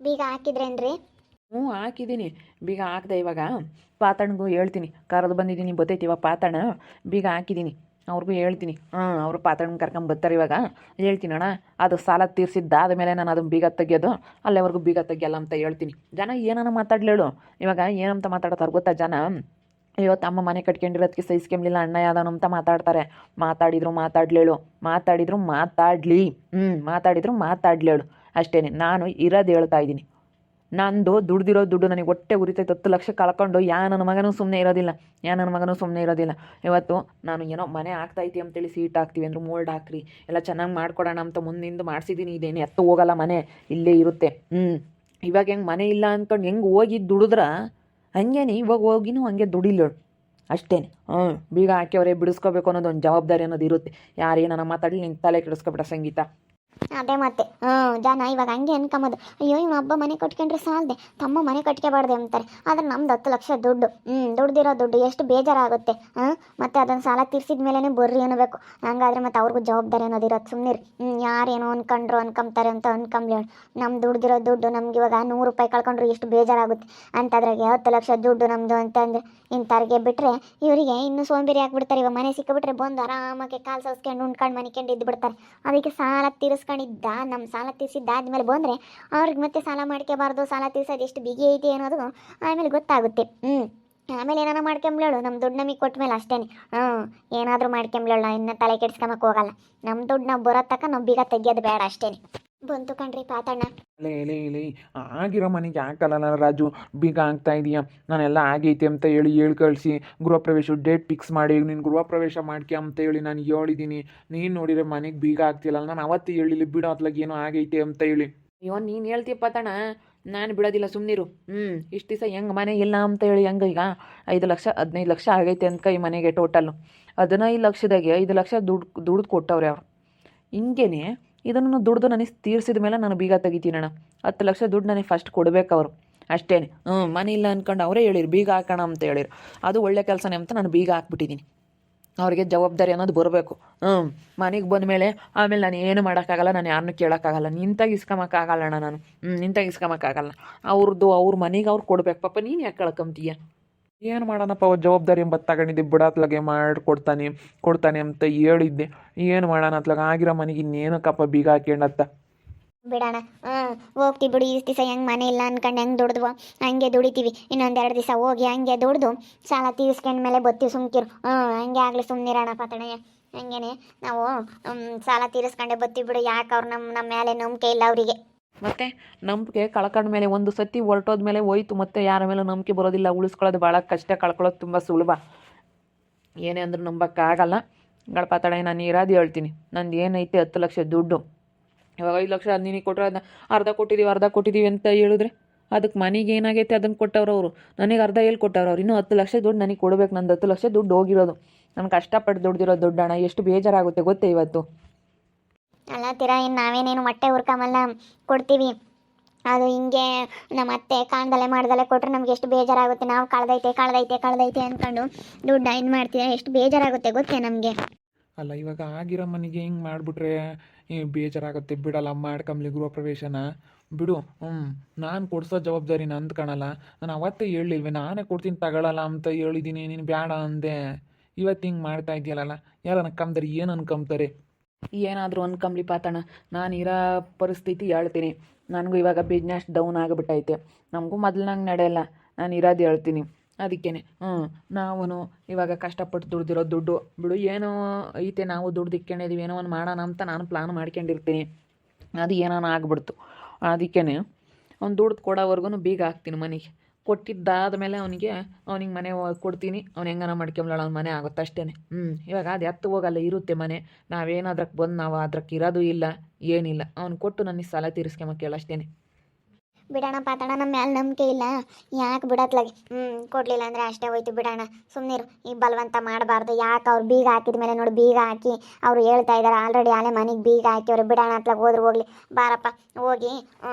ಬೀಗ ಹಾಕಿದ್ರೇನ್ರಿ? ಹ್ಞೂ ಹಾಕಿದ್ದೀನಿ. ಬೀಗ ಹಾಕಿದೆ. ಇವಾಗ ಪಾತಣ್ಗೂ ಹೇಳ್ತೀನಿ, ಕರೆದು ಬಂದಿದ್ದೀನಿ ಬತ್ತೈತಿ ಇವಾಗ ಪಾತಣ್ಣ. ಬೀಗ ಹಾಕಿದ್ದೀನಿ, ಅವ್ರಿಗೂ ಹೇಳ್ತೀನಿ. ಅವರು ಪಾತಣ್ಣ ಕರ್ಕೊಂಬರ್ತಾರೆ. ಇವಾಗ ಹೇಳ್ತೀನಿ, ಅಣ್ಣ ಅದು ಸಾಲ ತೀರಿಸಿದ್ದಾದ ಮೇಲೆ ನಾನು ಅದನ್ನು ಬೀಗ ತೆಗಿಯೋದು, ಅಲ್ಲೇವರೆಗೂ ಬೀಗ ತೆಗಿಯಲ್ಲ ಅಂತ ಹೇಳ್ತೀನಿ. ಜನ ಏನಾನ ಮಾತಾಡ್ಲೇಳು. ಇವಾಗ ಏನಂತ ಮಾತಾಡ್ತಾರೆ ಗೊತ್ತಾ ಜನ? ಇವತ್ತು ಅಮ್ಮ ಮನೆ ಕಟ್ಕೊಂಡಿರೋದಕ್ಕೆ ಸಹಿಸ್ಕೊಂಬ್ಲಿಲ್ಲ ಅಣ್ಣ ಯಾವ್ದಾನು ಅಂತ ಮಾತಾಡ್ತಾರೆ. ಮಾತಾಡಿದ್ರು ಮಾತಾಡಲಿ. ಮಾತಾಡಿದ್ರು ಮಾತಾಡ್ಲೇಳು ಅಷ್ಟೇ. ನಾನು ಇರೋದು ಹೇಳ್ತಾ ಇದ್ದೀನಿ. ನಂದು ದುಡ್ದಿರೋ ದುಡ್ಡು ನನಗೆ ಹೊಟ್ಟೆ ಉರಿತೈತೆ. 10 ಲಕ್ಷ ಕಳ್ಕೊಂಡು ನನ್ನ ಮಗನೂ ಸುಮ್ಮನೆ ಇರೋದಿಲ್ಲ. ಇವತ್ತು ನಾನು ಏನೋ ಮನೆ ಆಗ್ತೈತಿ ಅಂತೇಳಿ ಸೀಟ್ ಹಾಕ್ತೀವಿ ಅಂದ್ರೆ ಮೋಲ್ಡ್ ಹಾಕ್ರಿ ಎಲ್ಲ ಚೆನ್ನಾಗಿ ಮಾಡ್ಕೊಡೋಣ ಅಂತ ಮುಂದಿಂದ ಮಾಡಿಸಿದ್ದೀನಿ. ಇದೇನು ಎತ್ತು ಹೋಗಲ್ಲ, ಮನೆ ಇಲ್ಲೇ ಇರುತ್ತೆ. ಇವಾಗ ಹೆಂಗೆ ಮನೆ ಇಲ್ಲ ಅಂದ್ಕೊಂಡು ಹೆಂಗೆ ಹೋಗಿ ದುಡಿದ್ರ ಹಂಗೇನೆ ಇವಾಗ ಹೋಗಿನೂ ಹಂಗೆ ದುಡಿಲೇಳು ಅಷ್ಟೇ. ಬೀಗ ಹಾಕ್ಯವ್ರೆ ಬಿಡಿಸ್ಕೋಬೇಕು ಅನ್ನೋದು ಒಂದು ಜವಾಬ್ದಾರಿ ಅನ್ನೋದು ಇರುತ್ತೆ. ಯಾರೇನ ಮಾತಾಡಲಿ ನಿನ್ನ ತಲೆ ಕೆಡಿಸ್ಕೊಬಿಟ್ಟ ಸಂಗೀತ. ಅದೇ ಮತ್ತೆ ಜನ ಇವಾಗ ಹಂಗೆ ಅನ್ಕೊಂಬೋದು, ಅಯ್ಯೋ ಇವ್ ಹಬ್ಬ ಮನೆ ಕಟ್ಕೊಂಡ್ರೆ ಸಾಲದೆ ತಮ್ಮ ಮನೆ ಕಟ್ಕೋಬಾರ್ದೆ ಅಂತಾರೆ. ಆದ್ರೆ ನಮ್ದು 10 ಲಕ್ಷ ದುಡ್ಡು, ದುಡ್ದಿರೋ ದುಡ್ಡು ಎಷ್ಟು ಬೇಜಾರಾಗುತ್ತೆ. ಮತ್ತೆ ಅದನ್ನು ಸಾಲ ತೀರ್ಸಿದ ಮೇಲೇ ಬರ್ರಿ ಅನ್ನಬೇಕು. ಹಂಗಾದ್ರೆ ಮತ್ತೆ ಅವ್ರಿಗೂ ಜವಾಬ್ದಾರಿ ಅನ್ನೋದಿರೋದು. ಸುಮ್ಮನಿರಿ. ಯಾರೇನೋ ಅನ್ಕೊಂಡ್ರು ಅನ್ಕೊಂತಾರೆ ಅಂತ ಅನ್ಕೊಂಬ್ಲಿ. ನಮ್ಮ ದುಡ್ದಿರೋ ದುಡ್ಡು ನಮ್ಗೆ ಇವಾಗ 100 ರೂಪಾಯಿ ಕಳ್ಕೊಂಡ್ರು ಎಷ್ಟು ಬೇಜಾರಾಗುತ್ತೆ ಅಂತದ್ರಾಗೆ 10 ಲಕ್ಷ ದುಡ್ಡು ನಮ್ಮದು ಅಂತಂದರೆ ಇಂಥವ್ರಿಗೆ ಬಿಟ್ಟರೆ ಇವರಿಗೆ ಇನ್ನೂ ಸೋಂಬೇರಿ ಆಗಿಬಿಡ್ತಾರೆ. ಇವಾಗ ಮನೆ ಸಿಕ್ಕಿಬಿಟ್ರೆ ಬಂದು ಆರಾಮಾಗಿ ಕಾಲು ಸೋಸ್ಕೊಂಡು ಉಣ್ಕೊಂಡು ಮನಿಕೊಂಡು ಇದ್ದು ಬಿಡ್ತಾರೆ. ಅದಕ್ಕೆ ಸಾಲ ತೀರಿಸ್ಕೊಂಡಿದ್ದ ನಮ್ಮ ಸಾಲ ತೀರಿಸಿದ್ದಾದ್ಮೇಲೆ ಬಂದರೆ ಅವ್ರಿಗೆ ಮತ್ತೆ ಸಾಲ ಮಾಡ್ಕೋಬಾರ್ದು. ಸಾಲ ತೀರ್ಸೋದು ಎಷ್ಟು ಬಿಗಿ ಐತಿ ಅನ್ನೋದು ಆಮೇಲೆ ಗೊತ್ತಾಗುತ್ತೆ. ಆಮೇಲೆ ಏನಾರ ಮಾಡ್ಕೊಂಬ್ಲೇಳು, ನಮ್ಮ ದುಡ್ಡು ನಮಗೆ ಕೊಟ್ಟ ಮೇಲೆ ಅಷ್ಟೇ. ಏನಾದರೂ ಮಾಡ್ಕೊಂಬ್ಲೇಳು, ಇನ್ನು ತಲೆ ಕೆಡ್ಸ್ಕೊಂಬಕ್ಕೆ ಹೋಗಲ್ಲ. ನಮ್ಮ ದುಡ್ಡು ನಾವು ಬರೋ ತಕ್ಕ ನಾವು ಬೀಗ ತೆಗಿಯೋದು ಬೇಡ ಅಷ್ಟೇ. ಬಂತು ಕಣ್ರಿ ಪಾತಣ್ಣ. ಲೇ ಆಗಿರೋ ಮನೆಗೆ ಯಾಕಲ್ಲ ರಾಜು ಬೀಗ ಆಗ್ತಾ ಇದೀಯಾ? ನಾನೆಲ್ಲ ಆಗೈತೆ ಅಂತ ಹೇಳಿ ಕಳಿಸಿ ಗೃಹ ಪ್ರವೇಶ ಡೇಟ್ ಫಿಕ್ಸ್ ಮಾಡಿ ನೀನು ಗೃಹ ಪ್ರವೇಶ ಮಾಡ್ಕೆ ಅಂತ ಹೇಳಿ ನಾನು ಹೇಳಿದ್ದೀನಿ. ನೀನು ನೋಡಿದ್ರೆ ಮನೆಗೆ ಬೀಗ ಆಗ್ತಿಲ್ಲ. ನಾನು ಅವತ್ತು ಹೇಳಿಲ್ಲ ಬಿಡೋ ಅತ್ಲಾಗ ಏನೋ ಆಗೈತೆ ಅಂತ ಹೇಳಿ. ಅಯ್ಯೋ ನೀನು ಹೇಳ್ತೀಯ ಪಾತಣ್ಣ, ನಾನು ಬಿಡೋದಿಲ್ಲ ಸುಮ್ಮನಿರು. ಇಷ್ಟು ದಿವಸ ಹೆಂಗೆ ಮನೆ ಇಲ್ಲ ಅಂತ ಹೇಳಿ ಹೆಂಗೆ ಈಗ 5 ಲಕ್ಷ 15 ಲಕ್ಷ ಆಗೈತೆ ಅಂತ ಈ ಮನೆಗೆ ಟೋಟಲ್ಲು 15 ಲಕ್ಷದಾಗೆ 5 ಲಕ್ಷ ದುಡ್ಡು ಕೊಟ್ಟವ್ರೆ ಅವರು. ಹಿಂಗೇನೆ ಇದನ್ನು ದುಡ್ದು ನನಗೆ ತೀರಿಸಿದ ಮೇಲೆ ನಾನು ಬೀಗ ತೆಗಿತೀನಣ್ಣ. 10 ಲಕ್ಷ ದುಡ್ಡು ನನಗೆ ಫಸ್ಟ್ ಕೊಡಬೇಕು ಅವರು ಅಷ್ಟೇ. ಮನೆ ಇಲ್ಲ ಅಂದ್ಕೊಂಡು ಅವರೇ ಹೇಳಿರು ಬೀಗ ಹಾಕೋಣ ಅಂತ ಹೇಳಿರು. ಅದು ಒಳ್ಳೆ ಕೆಲಸನೇ ಅಂತ ನಾನು ಬೀಗ ಹಾಕ್ಬಿಟ್ಟಿದ್ದೀನಿ. ಅವ್ರಿಗೆ ಜವಾಬ್ದಾರಿ ಅನ್ನೋದು ಬರಬೇಕು. ಮನೆಗೆ ಬಂದಮೇಲೆ ಆಮೇಲೆ ನಾನು ಏನು ಮಾಡೋಕ್ಕಾಗಲ್ಲ, ನಾನು ಯಾರನ್ನೂ ಕೇಳೋಕ್ಕಾಗಲ್ಲ. ನಿಂತಾಗ ಇಸ್ಕೊಂಬಕ್ಕಾಗಲ್ಲಣ್ಣ ನಾನು. ನಿಂತಾಗ ಇಸ್ಕೊಂಬಕ್ಕಾಗಲ್ಲ. ಅವ್ರ ಮನೆಗೆ ಅವ್ರು ಕೊಡ್ಬೇಕು. ಪಾಪ ನೀನು ಯಾಕೆ ಕಳ್ಕೊಂತೀಯ? ಏನು ಮಾಡೋಣಪ್ಪ, ಜವಾಬ್ದಾರಿ ಎಂಬತ್ತು ತಗೊಂಡಿದ್ದೆ ಬಿಡತ್ಲಾಗೆ ಕೊಡ್ತಾನೆ ಅಂತ ಹೇಳಿದ್ದೆ. ಏನು ಮಾಡೋಣ ಅತ್ಲಾಗ ಆಗಿರೋ ಮನೆಗೆ ಇನ್ನೇನಕ್ಕಪ್ಪ ಬೀಗ ಹಾಕ್ಯಂಡತ್ತ. ಬಿಡೋಣ. ಹೋಗ್ತೀವಿ ಬಿಡು. ಇಷ್ಟು ದಿವಸ ಹೆಂಗೆ ಮನೆ ಇಲ್ಲ ಅನ್ಕೊಂಡು ಹೆಂಗೆ ದುಡಿದ್ವೋ ಹಂಗೆ ದುಡಿತೀವಿ. ಇನ್ನೊಂದೆರಡು ದಿವಸ ಹೋಗಿ ಹಂಗೆ ದುಡ್ದು ಸಾಲ ತೀರಿಸ್ಕೊಂಡ ಮೇಲೆ ಬತ್ತೀವಿ ಸುಮ್ಕಿರು. ಹಂಗೆ ಆಗಲಿ ಸುಮ್ಮನಿರೋಣ ಪಾತಣಯ್ಯ. ಹಂಗೇನೆ ನಾವು ಸಾಲ ತೀರಿಸ್ಕೊಂಡೆ ಬತ್ತೀವಿ ಬಿಡು. ಯಾಕೆ ಅವ್ರು ನಮ್ಮ ಮೇಲೆ ನಂಬಿಕೆ ಇಲ್ಲ ಅವರಿಗೆ. ಮತ್ತು ನಂಬಿಕೆ ಕಳ್ಕೊಂಡ ಮೇಲೆ ಒಂದು ಸತಿ ಹೊರಟೋದ್ಮೇಲೆ ಹೋಯ್ತು, ಮತ್ತೆ ಯಾರ ಮೇಲೂ ನಂಬಿಕೆ ಬರೋದಿಲ್ಲ. ಉಳಿಸ್ಕೊಳ್ಳೋದು ಭಾಳ ಕಷ್ಟ, ಕಳ್ಕೊಳ್ಳೋದು ತುಂಬ ಸುಲಭ. ಏನೇ ಅಂದ್ರೂ ನಂಬಕ್ಕಾಗಲ್ಲ. ಗಣಪಾತಣ ನಾನು ಇರೋದು ಹೇಳ್ತೀನಿ. ನಂದು ಏನೈತೆ 10 ಲಕ್ಷ ದುಡ್ಡು. ಇವಾಗ 5 ಲಕ್ಷ ನಿನಗೆ ಕೊಟ್ಟರೆ ಅದನ್ನ ಅರ್ಧ ಕೊಟ್ಟಿದ್ದೀವಿ ಅಂತ ಹೇಳಿದ್ರೆ ಅದಕ್ಕೆ ಮನೆಗೆ ಏನಾಗೈತೆ ಅದನ್ನು ಕೊಟ್ಟವ್ರು ಅವರು. ನನಗೆ ಅರ್ಧ ಎಲ್ಲಿ ಕೊಟ್ಟವ್ರು ಅವ್ರು? ಇನ್ನೂ 10 ಲಕ್ಷ ದುಡ್ಡು ನನಗೆ ಕೊಡಬೇಕು. ನಂದು 10 ಲಕ್ಷ ದುಡ್ಡು ಹೋಗಿರೋದು. ನಾನು ಕಷ್ಟಪಟ್ಟು ದುಡ್ದಿರೋ ದುಡ್ಡಣ್ಣ. ಎಷ್ಟು ಬೇಜಾರಾಗುತ್ತೆ ಗೊತ್ತೇ ಇವತ್ತು. ಅಲ್ಲ ತೀರಾ ಇನ್ನು ನಾವೇನೇನು ಮೊಟ್ಟೆ ಹುರ್ಕೊಂಬಲ್ಲ ಕೊಡ್ತೀವಿ. ಅದು ಹಿಂಗೆ ನಮ್ಮ ಅತ್ತೆ ಕಾಣ್ದಲೆ ಮಾಡ್ದಲೆ ಕೊಟ್ಟರೆ ನಮ್ಗೆ ಎಷ್ಟು ಬೇಜಾರಾಗುತ್ತೆ. ನಾವು ಕಳ್ದೈತೆ ಅಂದ್ಕೊಂಡು ದುಡ್ಡು ಇದು ಮಾಡ್ತೀರಾ, ಎಷ್ಟು ಬೇಜಾರಾಗುತ್ತೆ ಗೊತ್ತೇ ನಮಗೆ. ಅಲ್ಲ ಇವಾಗ ಆಗಿರೋ ಮನೆಗೆ ಹಿಂಗೆ ಮಾಡಿಬಿಟ್ರೆ ಬೇಜಾರಾಗುತ್ತೆ. ಬಿಡಲ್ಲ, ಮಾಡ್ಕೊಂಬ್ಲಿ ಗೃಹ ಪ್ರವೇಶನ ಬಿಡು. ನಾನು ಕೊಡಿಸೋ ಜವಾಬ್ದಾರಿ ನಂದು ಕಾಣಲ್ಲ. ನಾನು ಅವತ್ತೇ ಹೇಳಿಲ್ವೇ ನಾನೇ ಕೊಡ್ತೀನಿ ತಗೊಳ್ಳಲ್ಲ ಅಂತ ಹೇಳಿದ್ದೀನಿ. ನೀನು ಬೇಡ ಅಂದೆ. ಇವತ್ತು ಹಿಂಗೆ ಮಾಡ್ತಾ ಇದೆಯಲ್ಲ, ಯಾರು ಅನ್ಕೊಂತಾರೆ? ಏನು ಅನ್ಕೊಂತಾರೆ? ಏನಾದರೂ ಅನ್ಕೊಂಬ್ಲಿ ಪಾತಣ್ಣ. ನಾನು ಇರೋ ಪರಿಸ್ಥಿತಿ ಹೇಳ್ತೀನಿ. ನನಗೂ ಇವಾಗ ಬಿಸ್ನೆಸ್ ಡೌನ್ ಆಗಿಬಿಟ್ಟೈತೆ. ನಮಗೂ ಮೊದಲಿನಂಗೆ ನಡೆಯಲ್ಲ. ನಾನು ಇರೋದು ಹೇಳ್ತೀನಿ. ಅದಕ್ಕೇ ನಾವು ಇವಾಗ ಕಷ್ಟಪಟ್ಟು ದುಡ್ದಿರೋ ದುಡ್ಡು ಬಿಡು, ಏನೋ ಐತೆ ನಾವು ದುಡ್ಡು ಇಕ್ಕೊಂಡಿದ್ದೀವಿ, ಏನೋ ಒಂದು ಮಾಡೋಣ ಅಂತ ನಾನು ಪ್ಲ್ಯಾನ್ ಮಾಡ್ಕೊಂಡಿರ್ತೀನಿ. ಅದು ಏನಾನ ಆಗ್ಬಿಡ್ತು. ಅದಕ್ಕೇ ಅವ್ನು ದುಡ್ದು ಕೊಡೋವರೆಗೂ ಬೀಗ ಹಾಕ್ತೀನಿ ಮನೆಗೆ. ಕೊಟ್ಟಿದ್ದಾದ ಮೇಲೆ ಅವನಿಗೆ ಮನೆ ಕೊಡ್ತೀನಿ. ಅವ್ನು ಹೆಂಗಾನ ಮಾಡ್ಕೊಂಬ್ಲಾಳ ಅವ್ನ ಮನೆ ಆಗುತ್ತೆ ಅಷ್ಟೇ. ಇವಾಗ ಅದು ಎತ್ತು ಹೋಗಲ್ಲ, ಇರುತ್ತೆ ಮನೆ. ನಾವೇನು ಅದ್ರಕ್ಕೆ ಬಂದು ನಾವು ಅದ್ರಕ್ಕೆ ಇರೋದು ಇಲ್ಲ, ಏನಿಲ್ಲ. ಅವ್ನು ಕೊಟ್ಟು ನನಗೆ ಸಾಲ ತೀರಿಸ್ಕೊಂಬಕ್ಕೇಳ ಅಷ್ಟೇ. ಬಿಡೋಣ ಪಾತಣ, ನಮ್ಮ ಮೇಲೆ ನಂಬಿಕೆ ಇಲ್ಲ. ಯಾಕೆ ಬಿಡತ್ಲಾಗೆ ಕೊಡಲಿಲ್ಲ ಅಂದರೆ ಅಷ್ಟೇ ಹೋಯ್ತು. ಬಿಡೋಣ ಸುಮ್ಮನಿರು. ಈ ಬಲವಂತ ಮಾಡಬಾರ್ದು. ಯಾಕೆ ಅವ್ರು ಬೀಗ ಹಾಕಿದ ಮೇಲೆ ನೋಡಿ, ಬೀಗ ಹಾಕಿ ಅವರು ಹೇಳ್ತಾ ಇದ್ದಾರೆ ಆಲ್ರೆಡಿ ಆಲೆ ಮನೆಗೆ ಬೀಗ ಹಾಕಿ ಅವ್ರು. ಬಿಡೋಣ ಅತ್ಲಾಗ ಹೋದ್ರೆ ಹೋಗ್ಲಿ ಬಾರಪ್ಪ, ಹೋಗಿ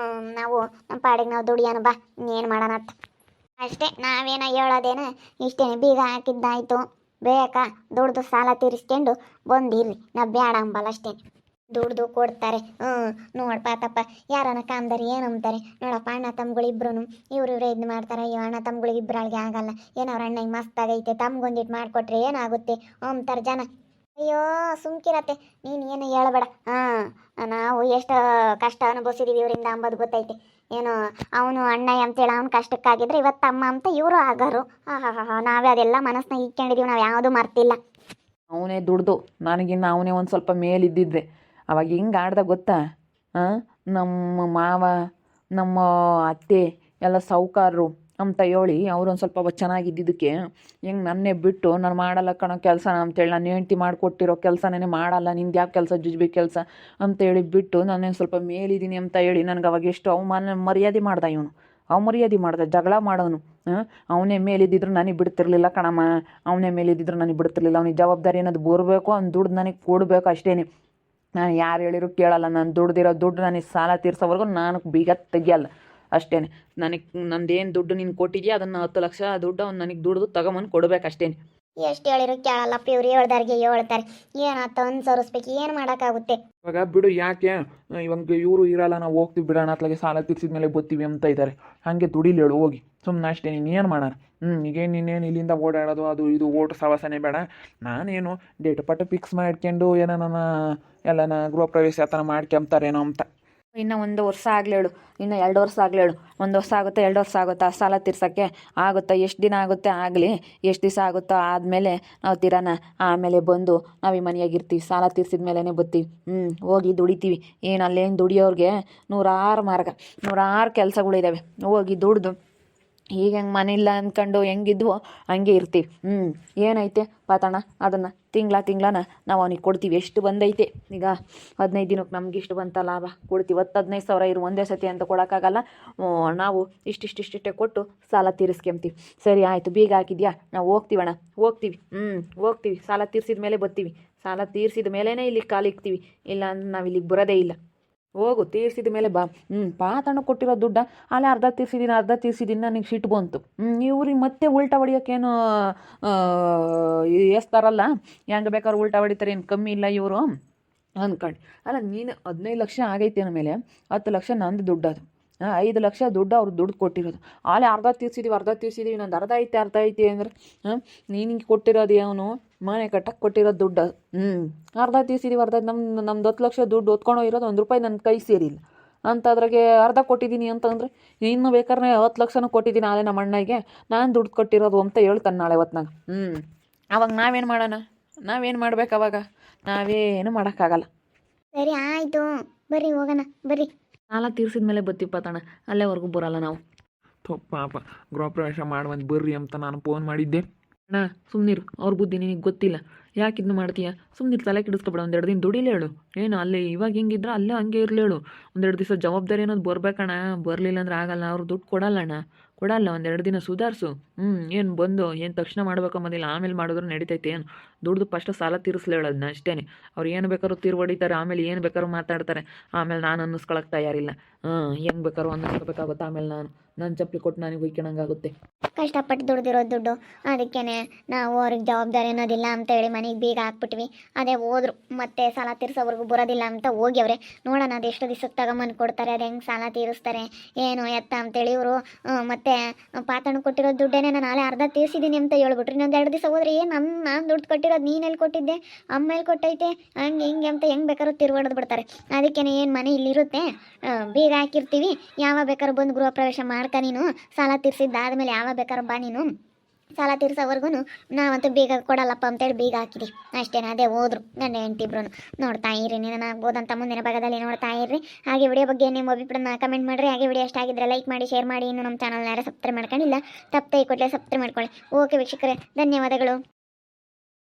ನಾವು ನಮ್ಮ ಪಾಡಿಗೆ ನಾವು ದುಡಿಯೋಣ ಬಾ. ಏನು ಮಾಡೋಣ ಅಂತ ಅಷ್ಟೇ. ನಾವೇನ ಹೇಳೋದೇನ ಇಷ್ಟೇ, ಬೀಗ ಹಾಕಿದ್ದಾಯ್ತು. ಬೇಕಾ ದುಡ್ದು ಸಾಲ ತೀರಿಸ್ಕೊಂಡು ಬಂದಿರ್ರಿ, ನಾವು ಬೇಡ ಅಂಬಲ್ಲ ಅಷ್ಟೇ. ದುಡ್ದು ಕೊಡ್ತಾರೆ. ನೋಡಪ್ಪ ತಪ್ಪ ಯಾರನ್ನ ಕಾಮ್ದಾರಿ ಏನು ಅಂತಾರೆ ನೋಡಪ್ಪ, ಅಣ್ಣ ತಮ್ಗಳು ಇಬ್ರು ಇವ್ರೇ ಇದು ಮಾಡ್ತಾರೆ. ಅಯ್ಯೋ ಅಣ್ಣ ತಮ್ಗಳಿಗೆ ಇಬ್ಬರಾಳಿಗೆ ಆಗಲ್ಲ, ಏನೋ ಅವ್ರ ಅಣ್ಣಗೆ ಮಸ್ತ್ ಆಗೈತೆ, ತಮ್ಗೊಂದಿಟ್ಟು ಮಾಡಿಕೊಟ್ರೆ ಏನಾಗುತ್ತೆ ಅಂತಾರೆ ಜನ. ಅಯ್ಯೋ ಸುಮ್ಕಿರತ್ತೆ, ನೀನು ಏನು ಹೇಳಬೇಡ. ನಾವು ಎಷ್ಟು ಕಷ್ಟ ಅನುಭವಿಸಿದೀವಿ ಇವರಿಂದ ಅಂಬೋದು ಗೊತ್ತೈತೆ. ಏನು ಅವನು ಅಣ್ಣ ಅಂತೇಳಿ ಅವ್ನ ಕಷ್ಟಕ್ಕಾಗಿದ್ರೆ ಇವತ್ತು ತಮ್ಮ ಅಂತ ಇವರು ಆಗೋರು. ನಾವೇ ಅದೆಲ್ಲ ಮನಸ್ಸಿನಾಗ ಇಟ್ಕೊಂಡಿದೀವಿ, ನಾವು ಯಾವುದೂ ಮರ್ತಿಲ್ಲ. ಅವನೇ ದುಡ್ದು ನನಗಿನ್ನ ಅವನೇ ಒಂದು ಸ್ವಲ್ಪ ಮೇಲಿದ್ದಿದ್ರೆ ಅವಾಗ ಹಿಂಗೆ ಆಡ್ದ ಗೊತ್ತಾ. ನಮ್ಮ ಮಾವ ನಮ್ಮ ಅತ್ತೆ ಎಲ್ಲ ಸಾಹುಕಾರರು ಅಂತ ಹೇಳಿ ಅವ್ರು ಒಂದು ಸ್ವಲ್ಪ ಚೆನ್ನಾಗಿದ್ದಿದ್ದಕ್ಕೆ ಹೆಂಗೆ ನನ್ನೇ ಬಿಟ್ಟು ನಾನು ಮಾಡಲ್ಲ ಕಣೋ ಕೆಲಸ ಅಂತೇಳಿ ನಾನು ಹೆಂಡ್ತಿ ಮಾಡಿಕೊಟ್ಟಿರೋ ಕೆಲಸನೇ ಮಾಡಲ್ಲ, ನಿಂದು ಯಾವ ಕೆಲಸ ಜುಜ್ಬಿ ಕೆಲಸ ಅಂತೇಳಿ ಬಿಟ್ಟು ನಾನೇನು ಸ್ವಲ್ಪ ಮೇಲಿದ್ದೀನಿ ಅಂತ ಹೇಳಿ ನನಗೆ ಅವಾಗ ಎಷ್ಟು ಅವಮಾನ ಮರ್ಯಾದೆ ಮಾಡ್ದ ಇವನು. ಮರ್ಯಾದೆ ಮಾಡ್ದೆ, ಜಗಳ ಮಾಡೋನು. ಅವನೇ ಮೇಲಿದ್ದಿದ್ರು ನನಗೆ ಬಿಡ್ತಿರ್ಲಿಲ್ಲ ಕಣಮ್ಮ, ಅವನೇ ಮೇಲಿದ್ದಿದ್ರು ನನಗೆ ಬಿಡ್ತಿರ್ಲಿಲ್ಲ. ಅವ್ನಿಗೆ ಜವಾಬ್ದಾರಿ ಅನ್ನೋದು ಬರಬೇಕು, ಅವ್ನು ದುಡ್ಡು ನನಗೆ ಕೊಡಬೇಕು ಅಷ್ಟೇ. ನಾನು ಯಾರು ಹೇಳಿದ್ರು ಕೇಳಲ್ಲ. ನಾನು ದುಡ್ದಿರೋ ದುಡ್ಡು ನನಗೆ ಸಾಲ ತೀರ್ಸೋವರೆಗೂ ನಾನು ಬೀಗ ತೆಗಿಯಲ್ಲ ಅಷ್ಟೇ. ನನಗೆ ನಂದೇನು ದುಡ್ಡು ನೀನು ಕೊಟ್ಟಿದ್ಯಾ ಅದನ್ನು 10 ಲಕ್ಷ ದುಡ್ಡು ಅವ್ನು ನನಗೆ ದುಡ್ದು ತಗೊಂಬಂದು ಕೊಡ್ಬೇಕು ಅಷ್ಟೇ. ಎಷ್ಟು ಹೇಳಿದ್ರು ಕೇಳಲ್ಲಪ್ಪ ಇವ್ರು, ಹೇಳ್ದಾರಿಗೆ ಹೇಳ್ತಾರೆ. ಏನಾತ ಅನ್ಸರಿಸ್ಬೇಕು, ಏನು ಮಾಡೋಕ್ಕಾಗುತ್ತೆ. ಇವಾಗ ಬಿಡು, ಯಾಕೆ ಇವಾಗ ಇವರು ಇರಲ್ಲ, ನಾವು ಹೋಗ್ತೀವಿ ಬಿಡೋಣ ಅತ್ಲಾಗೆ ಸಾಲ ತೀರ್ಸಿದ ಮೇಲೆ ಬರ್ತೀವಿ ಅಂತ ಇದ್ದಾರೆ. ಹಾಗೆ ದುಡಿಲಿ ಹೇಳು ಹೋಗಿ ಸುಮ್ಮನೆ ಅಷ್ಟೇ. ನೀನು ಏನು ಮಾಡೋಣ? ಈಗೇನು ನೀನೇನು ಇಲ್ಲಿಂದ ಓಡಾಡೋದು ಅದು ಇದು ಓಟು ಸವಾಸನೆ ಬೇಡ. ನಾನೇನು ಡೇಟ್ ಪಟ್ಟು ಫಿಕ್ಸ್ ಮಾಡ್ಕೊಂಡು ಏನೋ ಎಲ್ಲನ ಗೃಹ ಪ್ರವೇಶ ಆ ಥರ ಮಾಡ್ಕೊಂತಾರೇನೋ ಅಂತ. ಇನ್ನು 1 ವರ್ಷ ಆಗಲೇಳು, ಇನ್ನು 2 ವರ್ಷ ಆಗಲೇಳು. 1 ವರ್ಷ ಆಗುತ್ತೆ, 2 ವರ್ಷ ಆಗುತ್ತಾ ಸಾಲ ತೀರ್ಸೋಕ್ಕೆ? ಆಗುತ್ತಾ? ಎಷ್ಟು ದಿನ ಆಗುತ್ತೆ ಆಗಲಿ, ಎಷ್ಟು ದಿವಸ ಆಗುತ್ತೋ ಆದಮೇಲೆ ನಾವು ತೀರಾನ. ಆಮೇಲೆ ಬಂದು ನಾವು ಈ ಮನೆಯಾಗಿರ್ತೀವಿ, ಸಾಲ ತೀರ್ಸಿದ ಮೇಲೇ ಬರ್ತೀವಿ. ಹೋಗಿ ದುಡಿತೀವಿ. ಏನು ಅಲ್ಲೇನು ದುಡಿಯೋರಿಗೆ ನೂರಾರು ಮಾರ್ಗ, ನೂರಾರು ಕೆಲಸಗಳಿದ್ದಾವೆ. ಹೋಗಿ ದುಡ್ದು ಈಗ ಹೆಂಗೆ ಮನೆ ಇಲ್ಲ ಅಂದ್ಕೊಂಡು ಹೆಂಗಿದ್ವೋ ಹಂಗೆ ಇರ್ತೀವಿ. ಏನೈತೆ ಪಾತಣ್ಣ, ಅದನ್ನು ತಿಂಗಳನ ನಾವು ಅವನಿಗೆ ಕೊಡ್ತೀವಿ. ಎಷ್ಟು ಬಂದೈತೆ ಈಗ 15 ದಿನಕ್ಕೆ ನಮ್ಗೆ ಇಷ್ಟು ಬಂತ ಲಾಭ ಕೊಡ್ತೀವಿ. 10-15 ಸಾವಿರ ಇರು ಒಂದೇ ಸತಿ ಅಂತ ಕೊಡೋಕ್ಕಾಗಲ್ಲ. ನಾವು ಇಷ್ಟಿಷ್ಟೇ ಕೊಟ್ಟು ಸಾಲ ತೀರಿಸ್ಕೊಂತೀವಿ. ಸರಿ ಆಯಿತು, ಬೀಗ ಹಾಕಿದ್ಯಾ, ನಾವು ಹೋಗ್ತೀವಣ್ಣ, ಹೋಗ್ತೀವಿ. ಸಾಲ ತೀರ್ಸಿದ ಮೇಲೆ ಬರ್ತೀವಿ. ಸಾಲ ತೀರ್ಸಿದ ಮೇಲೇ ಇಲ್ಲಿಗೆ ಕಾಲಿಕ್ತೀವಿ, ಇಲ್ಲ ಅಂದ್ರೆ ನಾವು ಇಲ್ಲಿಗೆ ಬರೋದೇ ಇಲ್ಲ. ಹೋಗು, ತೀರ್ಸಿದ ಮೇಲೆ ಬಾ. ಪಾತಣ್ಣ ಕೊಟ್ಟಿರೋ ದುಡ್ಡ ಅಲ್ಲೇ ಅರ್ಧ ತೀರ್ಸಿದ್ದೀನಿ ನನಗೆ ಸಿಟ್ಟು ಬಂತು. ಇವ್ರಿಗೆ ಮತ್ತೆ ಉಲ್ಟಾ ಹೊಡಿಯೋಕ್ಕೇನು ಎಸ್ತಾರಲ್ಲ, ಹೆಂಗೆ ಬೇಕಾದ್ರೆ ಉಲ್ಟಾ ಹೊಡಿತಾರೆ, ಏನು ಕಮ್ಮಿ ಇಲ್ಲ ಇವರು ಅಂದ್ಕೊಂಡು. ಅಲ್ಲ ನೀನು 15 ಲಕ್ಷ ಆಗೈತೆ ಅಂದಮೇಲೆ 10 ಲಕ್ಷ ನಂದು ದುಡ್ಡು, ಅದು 5 ಲಕ್ಷ ದುಡ್ಡು ಅವ್ರು ದುಡ್ಡು ಕೊಟ್ಟಿರೋದು. ಆಲೇ ಅರ್ಧ ತೀರ್ಸಿದ್ದೀವಿ, ನಂದು ಅರ್ಧ ಐತೆ ಅಂದರೆ ನೀನು ಕೊಟ್ಟಿರೋದು ಅವನು ಮನೆ ಕಟ್ಟಕ್ಕೆ ಕೊಟ್ಟಿರೋದು ದುಡ್ಡು. ಅರ್ಧ ತೀರ್ಸಿದ್ದೀವಿ, ನಮ್ದು 10 ಲಕ್ಷ ದುಡ್ಡು ಹೊತ್ಕೊಂಡು ಇರೋದು 1 ರೂಪಾಯಿ ನನ್ನ ಕೈ ಸೇರಿಲ್ಲ ಅಂತ ಅದ್ರಾಗೆ ಅರ್ಧ ಕೊಟ್ಟಿದ್ದೀನಿ ಅಂತಂದರೆ ಇನ್ನು ಬೇಕಾದ್ರೆ 10 ಲಕ್ಷನೂ ಕೊಟ್ಟಿದ್ದೀನಿ ಆಲೇ ನಮ್ಮ ಅಣ್ಣಗೆ, ನಾನು ದುಡ್ಡು ಕೊಟ್ಟಿರೋದು ಅಂತ ಹೇಳ್ತಾನೆ ನಾಳೆ ಹೊತ್ನಾಗ. ಅವಾಗ ನಾವೇನು ಮಾಡೋಣ? ನಾವೇನು ಮಾಡ್ಬೇಕು ಅವಾಗ? ನಾವೇನು ಮಾಡೋಕ್ಕಾಗಲ್ಲ. ಸರಿ ಆಯಿತು, ಬರ್ರಿ ಹೋಗೋಣ ಬರ್ರಿ. ಸಾಲ ತೀರ್ಸಿದ ಮೇಲೆ ಬರ್ತೀವಿ ಪಾತಣ್ಣ, ಅಲ್ಲೇವರೆಗೂ ಬರೋಲ್ಲ ನಾವು. ಪಾಪ ಗೃಹ ಪ್ರವೇಶ ಮಾಡುವಂತ ಬರ್ರಿ ಅಂತ ನಾನು ಫೋನ್ ಮಾಡಿದ್ದೆ. ಅಣ್ಣ ಸುಮ್ಮನಿರು, ಅವ್ರ ಬುದ್ಧಿ ನಿನಗೆ ಗೊತ್ತಿಲ್ಲ, ಯಾಕೆ ಇದನ್ನು ಮಾಡ್ತೀಯ? ಸುಮ್ಮನಿರು, ತಲೆ ಕೆಡಿಸ್ಕೊಬೇಡ. 1-2 ದಿನ ದುಡಿಲೇ ಹೇಳು. ಏನು ಅಲ್ಲೇ ಇವಾಗ ಹೆಂಗಿದ್ರೆ ಅಲ್ಲೇ ಹಂಗೆ ಇರಲಿ ಹೇಳು. 1-2 ದಿವಸ ಜವಾಬ್ದಾರಿ ಅನ್ನೋದು ಬರ್ಬೇಕಣ್ಣ. ಬರಲಿಲ್ಲ ಅಂದ್ರೆ ಆಗಲ್ಲ, ಅವ್ರು ದುಡ್ಡು ಕೊಡಲ್ಲ. 1-2 ದಿನ ಸುಧಾರಿಸು. ಏನು ಬಂದು ಏನು ತಕ್ಷಣ ಮಾಡ್ಬೇಕಂಬೋದಿಲ್ಲ, ಆಮೇಲೆ ಮಾಡಿದ್ರು ನಡೀತೈತೆ. ಏನು ದುಡ್ದು ಫಸ್ಟ್ ಸಾಲ ತೀರಿಸ್ಲಿ ಹೇಳೋದನ್ನ ಅಷ್ಟೇ. ಅವ್ರು ಏನು ಬೇಕಾದ್ರೂ ಹೊಡಿತಾರೆ, ಆಮೇಲೆ ಏನು ಬೇಕಾದ್ರೂ ಮಾತಾಡ್ತಾರೆ. ಆಮೇಲೆ ನಾನು ಅನ್ನಿಸ್ಕೊಳಕ್ಕೆ ತಯಾರಿಲ್ಲ. ಹೆಂಗೆ ಬೇಕಾದ್ರೂ ಅನ್ನಿಸ್ಕೋಬೇಕಾಗುತ್ತೆ. ಆಮೇಲೆ ನಾನು ಚಪ್ಪಲಿ ಕೊಟ್ಟು ನನಗೆ ಹೊಯ್ಕೊಳಂಗಾಗುತ್ತೆ. ಕಷ್ಟಪಟ್ಟು ದುಡ್ದಿರೋ ದುಡ್ಡು, ಅದಕ್ಕೇ ನಾವು ಅವ್ರಿಗೆ ಜವಾಬ್ದಾರಿ ಅನ್ನೋದಿಲ್ಲ ಅಂತೇಳಿ ಮನೆಗೆ ಬೀಗ ಹಾಕ್ಬಿಟ್ವಿ. ಅದೇ ಹೋದ್ರು, ಮತ್ತೆ ಸಾಲ ತೀರ್ಸೋವರೆಗೂ ಬರೋದಿಲ್ಲ ಅಂತ ಹೋಗ್ಯವ್ರೆ. ನೋಡೋಣ ಅದು ಎಷ್ಟು ದಿವಸಕ್ಕೆ ತಗೊಂಬಂದು ಕೊಡ್ತಾರೆ, ಅದು ಹೆಂಗೆ ಸಾಲ ತೀರಿಸ್ತಾರೆ ಏನು ಎತ್ತ ಅಂತೇಳಿ ಇವರು. ಮತ್ತೆ ಪಾತಣ್ಣ ಕೊಟ್ಟಿರೋ ದುಡ್ಡೇನೆ ನಾನು ನಾಳೆ ಅರ್ಧ ತೀರ್ಸಿದ್ದೀನಿ ಅಂತ ಹೇಳ್ಬಿಟ್ರಿ. ಇನ್ನೊಂದು 2 ದಿವಸ ಹೋದ್ರೆ ನಾನು ದುಡ್ಡು ಕೊಟ್ಟಿರೋದು ನೀನೆಲ್ಲಿ ಕೊಟ್ಟಿದ್ದೆ, ಅಮ್ಮೇಲೆ ಕೊಟ್ಟೈತೆ, ಹಂಗೆ ಹಿಂಗೆ ಅಂತ ಹೆಂಗೆ ಬೇಕಾದ್ರೂ ತಿರ್ವಡ್ದು ಬಿಡ್ತಾರೆ. ಅದಕ್ಕೇ ಏನು ಮನೆ ಇಲ್ಲಿರುತ್ತೆ, ಬೀಗ ಹಾಕಿರ್ತೀವಿ. ಯಾವಾಗ ಬೇಕಾದ್ರೂ ಬಂದು ಗೃಹ ಪ್ರವೇಶ ಮಾಡ್ಕ, ನೀನು ಸಾಲ ತೀರ್ಸಿದ್ದಾದ್ಮೇಲೆ ಯಾವಾಗ ಬೇಕಾದ್ರೂ ಬಾ. ನೀನು ಸಾಲ ತೀರ್ಸೋವರೆಗೂ ನಾವಂತೂ ಬೀಗ ಕೊಡಲ್ಲಪ್ಪ ಅಂತೇಳಿ ಬೀಗ ಹಾಕಿದ್ವಿ ಅಷ್ಟೇ. ಅದೇ ಹೋದ್ರು ಗಂಡ ಹೆಂಡ್ತಿಬ್ರು. ನೋಡ್ತಾ ಇರ್ರಿ, ನೀನು ಆಗ್ಬೋದಂತ ಮುಂದಿನ ಭಾಗದಲ್ಲಿ ನೋಡ್ತಾ ಇರ್ರಿ. ಹಾಗೆ ವಿಡಿಯೋ ಬಗ್ಗೆ ನಿಮ್ಮ ಅಭಿಪ್ರಾಯನ ಕಮೆಂಟ್ ಮಾಡಿರಿ. ಹಾಗೆ ವಿಡಿಯೋ ಇಷ್ಟ ಆಗಿದ್ರೆ ಲೈಕ್ ಮಾಡಿ, ಶೇರ್ ಮಾಡಿ. ಇನ್ನು ನಮ್ಮ ಚಾನಲ್ನ ಯಾರು ಸಬ್ಸ್ಕ್ರೈಬ್ ಮಾಡ್ಕೊಂಡಿಲ್ಲ, ತಪ್ಪದೆ ಕೊಟ್ಟರೆ ಸಬ್ಸ್ಕ್ರೈಬ್ ಮಾಡ್ಕೊಳ್ಳಿ. ಓಕೆ ವೀಕ್ಷಕರೇ, ಧನ್ಯವಾದಗಳು.